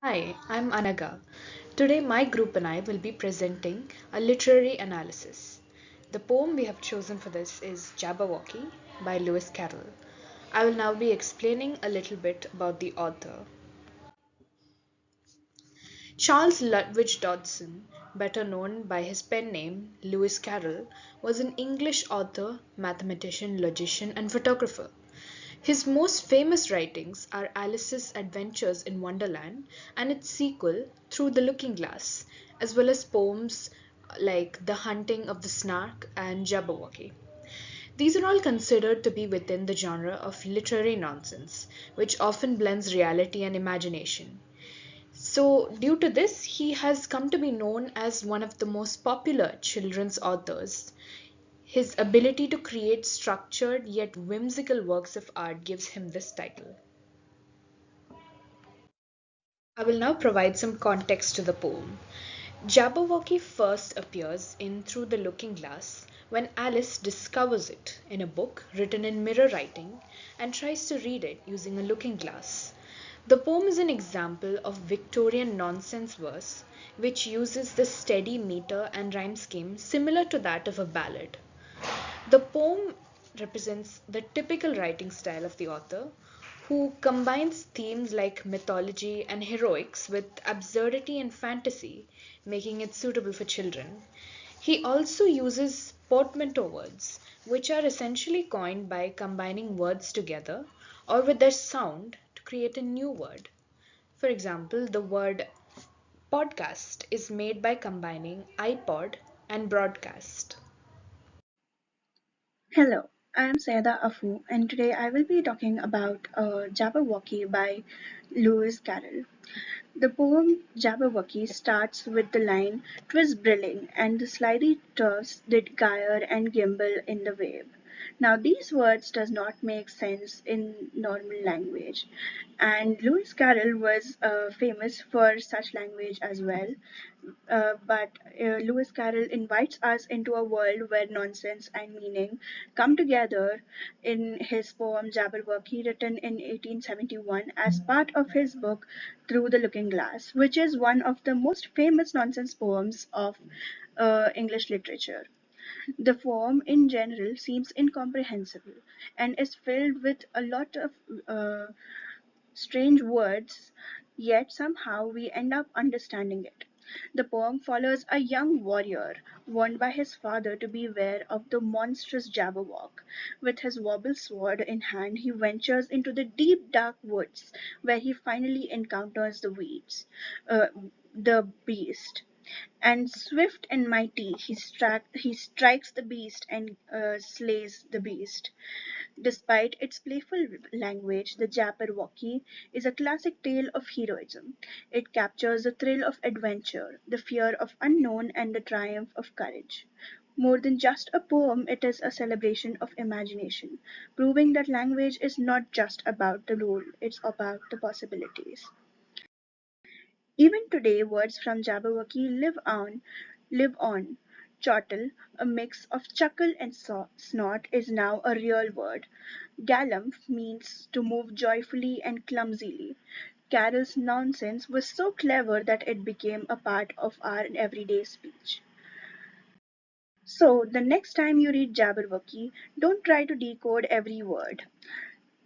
Hi, I'm Anaga. Today, my group and I will be presenting a literary analysis. The poem we have chosen for this is Jabberwocky by Lewis Carroll. I will now be explaining a little bit about the author. Charles Lutwidge Dodson, better known by his pen name Lewis Carroll, was an English author, mathematician, logician, and photographer. His most famous writings are Alice's Adventures in Wonderland and its sequel, Through the Looking Glass, as well as poems like The Hunting of the Snark and Jabberwocky. These are all considered to be within the genre of literary nonsense, which often blends reality and imagination. So, due to this, he has come to be known as one of the most popular children's authors. His ability to create structured yet whimsical works of art gives him this title. I will now provide some context to the poem. Jabberwocky first appears in Through the Looking Glass when Alice discovers it in a book written in mirror writing and tries to read it using a looking glass. The poem is an example of Victorian nonsense verse which uses the steady meter and rhyme scheme similar to that of a ballad. The poem represents the typical writing style of the author, who combines themes like mythology and heroics with absurdity and fantasy, making it suitable for children. He also uses portmanteau words, which are essentially coined by combining words together or with their sound to create a new word. For example, the word podcast is made by combining iPod and broadcast. Hello, I am Sayeda Afu, and today I will be talking about Jabberwocky by Lewis Carroll. The poem Jabberwocky starts with the line "'Twas brilling, and the slithy turfs did gyre and gimble in the wave." Now these words does not make sense in normal language, and Lewis Carroll was famous for such language as well. But Lewis Carroll invites us into a world where nonsense and meaning come together in his poem Jabberwocky, written in 1871 as part of his book Through the Looking Glass, which is one of the most famous nonsense poems of English literature. The form in general seems incomprehensible and is filled with a lot of uh, strange words, yet somehow we end up understanding it. The poem follows a young warrior warned by his father to beware of the monstrous Jabberwock. With his wobble sword in hand, he ventures into the deep dark woods, where he finally encounters uh, the beast. And swift and mighty, he strikes the beast and slays the beast. Despite its playful language, the Jabberwocky is a classic tale of heroism. It captures the thrill of adventure, the fear of unknown, and the triumph of courage. More than just a poem, it is a celebration of imagination, proving that language is not just about the rule, it's about the possibilities. Even today, words from Jabberwocky live on. Chortle, a mix of chuckle and snort, is now a real word. Galump means to move joyfully and clumsily. Carol's nonsense was so clever that it became a part of our everyday speech. So, the next time you read Jabberwocky, don't try to decode every word.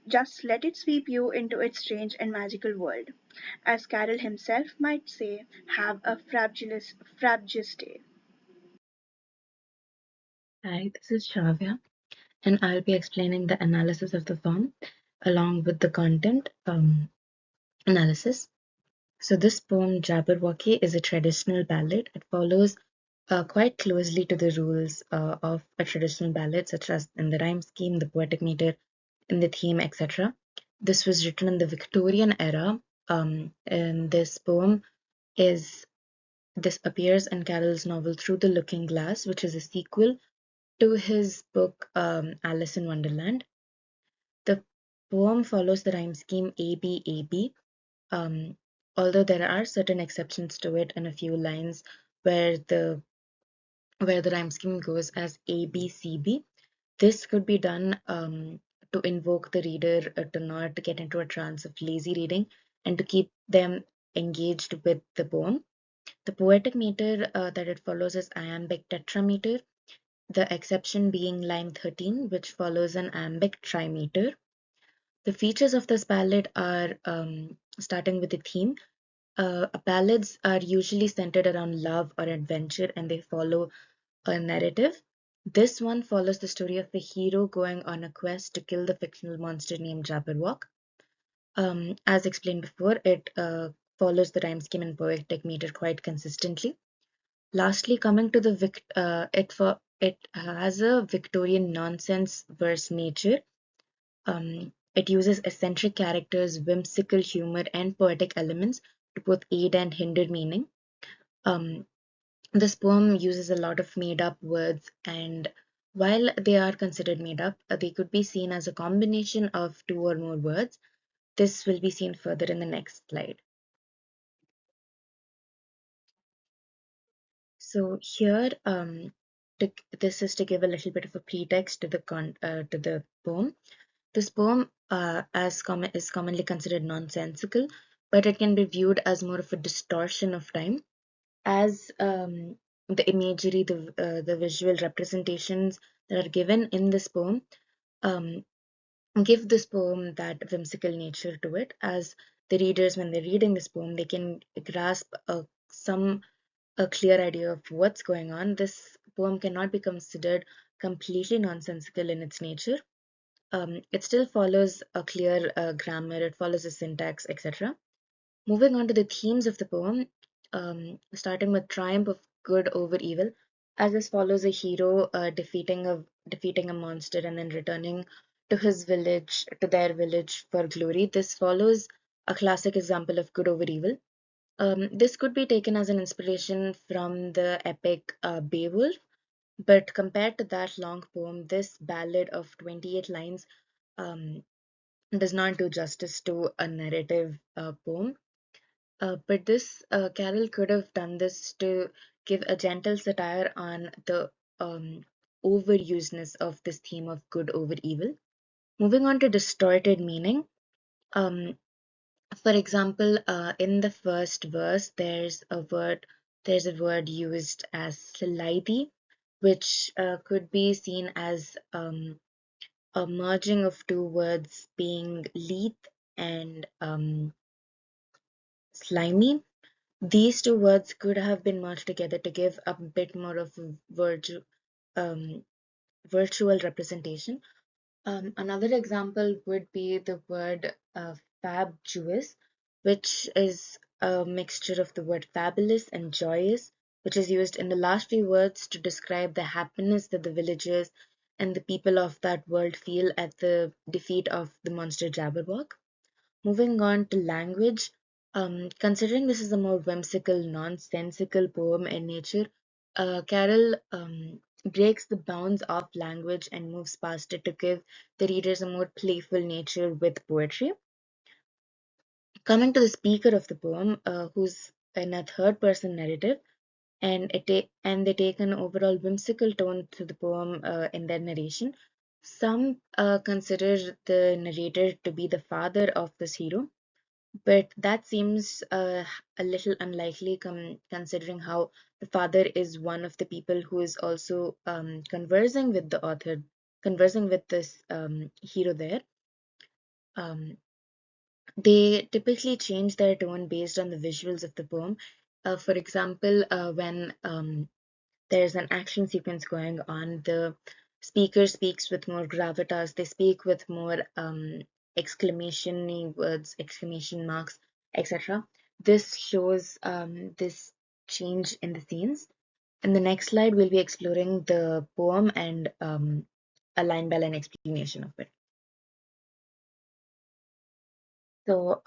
Just let it sweep you into its strange and magical world. As Carol himself might say, have a frabjous day. Hi, this is Shravya, and I'll be explaining the analysis of the form along with the content analysis. So, this poem, Jabberwocky, is a traditional ballad. It follows quite closely to the rules of a traditional ballad, such as in the rhyme scheme, the poetic meter, in the theme, etc. This was written in the Victorian era, and this poem is this appears in Carroll's novel Through the Looking Glass, which is a sequel to his book Alice in Wonderland. The poem follows the rhyme scheme AB AB, um, although there are certain exceptions to it and a few lines where the rhyme scheme goes as ABCB. This could be done to invoke the reader to not get into a trance of lazy reading and to keep them engaged with the poem. The poetic meter that it follows is iambic tetrameter, the exception being line 13, which follows an iambic trimeter. The features of this ballad are starting with the theme. Ballads are usually centered around love or adventure and they follow a narrative. This one follows the story of a hero going on a quest to kill the fictional monster named Jabberwock. As explained before, it follows the rhyme scheme and poetic meter quite consistently. Lastly, coming to the it has a Victorian nonsense verse nature. It uses eccentric characters, whimsical humor, and poetic elements to both aid and hinder meaning. Um, this poem uses a lot of made up words, and while they are considered made up, they could be seen as a combination of two or more words. This will be seen further in the next slide. So here, this is to give a little bit of a pretext to the poem. This poem, is commonly considered nonsensical, but it can be viewed as more of a distortion of time, as the imagery, the visual representations that are given in this poem um, give this poem that whimsical nature to it. As the readers, when they're reading this poem, they can grasp some a clear idea of what's going on. This poem cannot be considered completely nonsensical in its nature. It still follows a clear grammar, it follows a syntax, etc. Moving on to the themes of the poem, starting with triumph of good over evil, as this follows a hero defeating a monster and then returning to their village for glory. This follows a classic example of good over evil. This could be taken as an inspiration from the epic Beowulf, but compared to that long poem, this ballad of 28 lines um, does not do justice to a narrative poem. But this carol could have done this to give a gentle satire on the overusedness of this theme of good over evil. Moving on to distorted meaning. Um, For example, in the first verse, there's a word used as slithy, which could be seen as a merging of two words being leath and slimy. These two words could have been merged together to give a bit more of a um, virtual representation. Another example would be the word fabulous, which is a mixture of the word fabulous and joyous, which is used in the last few words to describe the happiness that the villagers and the people of that world feel at the defeat of the monster Jabberwock. Moving on to language, considering this is a more whimsical, nonsensical poem in nature, Carol breaks the bounds of language and moves past it to give the readers a more playful nature with poetry. Coming to the speaker of the poem, who's in a third person narrative, and they take an overall whimsical tone to the poem in their narration. Some consider the narrator to be the father of this hero, but that seems a little unlikely considering how the father is one of the people who is also conversing with the author, conversing with this hero there. Um, they typically change their tone based on the visuals of the poem. For example, when there's an action sequence going on, the speaker speaks with more gravitas, they speak with more exclamation words, exclamation marks, etc. This shows this change in the scenes. In the next slide, we'll be exploring the poem and a line by line explanation of it. So,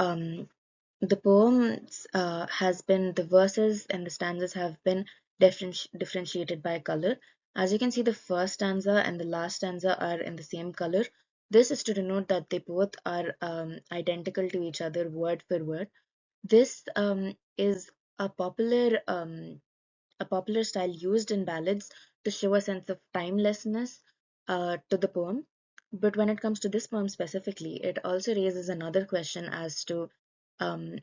the poems the verses and the stanzas have been differentiated by color. As you can see, the first stanza and the last stanza are in the same color. This is to denote that they both are identical to each other word for word. This is a popular style used in ballads to show a sense of timelessness to the poem. But when it comes to this poem specifically, it also raises another question as to um,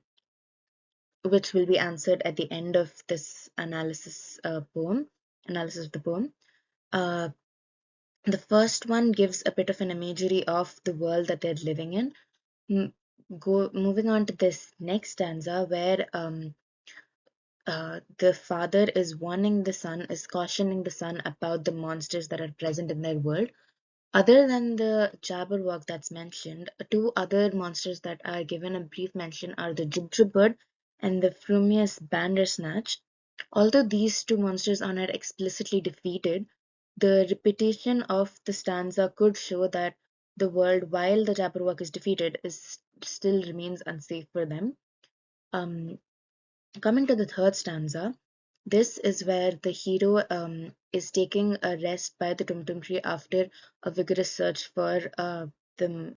which will be answered at the end of this analysis of the poem. Uh, the first one gives a bit of an imagery of the world that they're living in. Moving on to this next stanza, where the father is warning the son, is cautioning the son about the monsters that are present in their world. Other than the Jabberwock that's mentioned, two other monsters that are given a brief mention are the Jubjub bird and the Frumious Bandersnatch. Although these two monsters are not explicitly defeated, the repetition of the stanza could show that the world, while the Jabberwock is defeated, is still remains unsafe for them. Um, Coming to the third stanza, this is where the hero is taking a rest by the Tumtum tree after a vigorous search for the.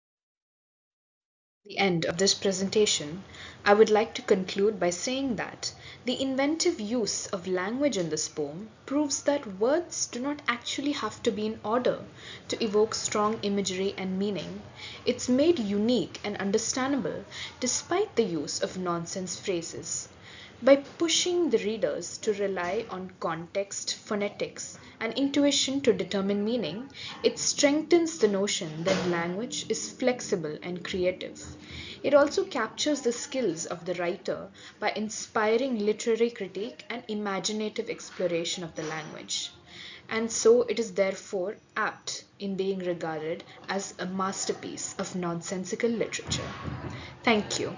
The end of this presentation, I would like to conclude by saying that the inventive use of language in this poem proves that words do not actually have to be in order to evoke strong imagery and meaning. It's made unique and understandable despite the use of nonsense phrases. By pushing the readers to rely on context, phonetics, and intuition to determine meaning, it strengthens the notion that language is flexible and creative. It also captures the skills of the writer by inspiring literary critique and imaginative exploration of the language. And so it is therefore apt in being regarded as a masterpiece of nonsensical literature. Thank you.